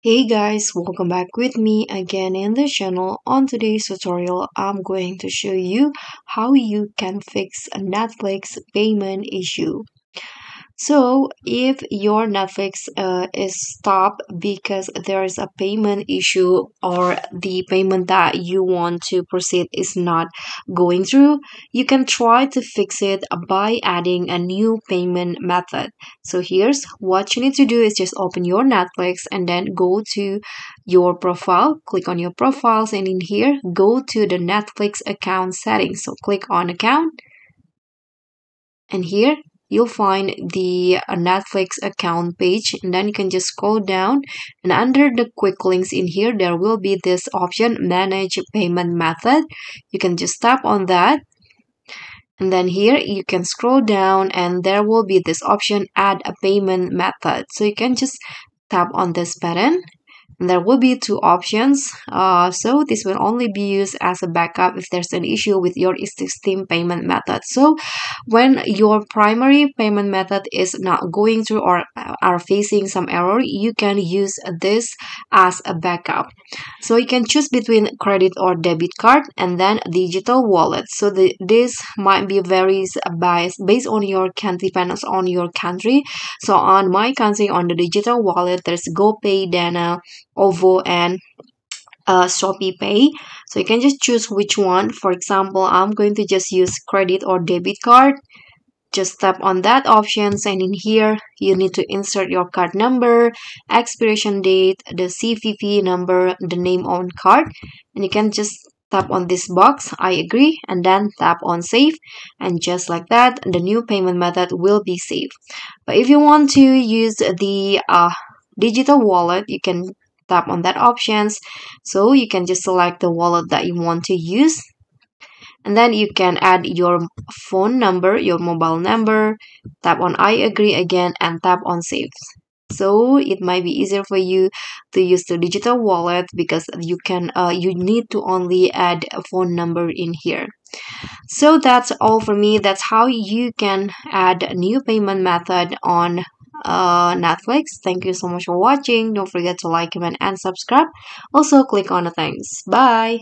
Hey guys, welcome back with me again in the channel. On today's tutorial, I'm going to show you how you can fix a Netflix payment issue. So, if your Netflix is stopped because there is a payment issue or the payment that you want to proceed is not going through, you can try to fix it by adding a new payment method. So, here's what you need to do is just open your Netflix and then go to your profile, click on your profiles, and in here, go to the Netflix account settings. So, click on account and here you'll find the Netflix account page, and then you can just scroll down, and under the quick links in here there will be this option manage payment method. You can just tap on that, and then here you can scroll down and there will be this option add a payment method. So you can just tap on this button. There will be two options, so this will only be used as a backup if there's an issue with your existing payment method. So when your primary payment method is not going through or are facing some error, you can use this as a backup. So you can choose between credit or debit card and then digital wallet. So this might be varies based on your country, depends on your country. So on my country, on the digital wallet, there's GoPay, Dana, OVO, and Shopee Pay. So you can just choose which one. For example, I'm going to just use credit or debit card. Just tap on that options, and in here you need to insert your card number, expiration date, the CVV number, the name on card, and you can just tap on this box, I agree, and then tap on save, and just like that the new payment method will be saved. But if you want to use the digital wallet, you can tap on that options. So you can just select the wallet that you want to use, and then you can add your phone number, your mobile number, tap on I agree again, and tap on save. So it might be easier for you to use the digital wallet because you need to only add a phone number in here. So that's all for me. That's how you can add a new payment method on Netflix. Thank you so much for watching. Don't forget to like, comment, and subscribe. Also, click on the thanks. Bye.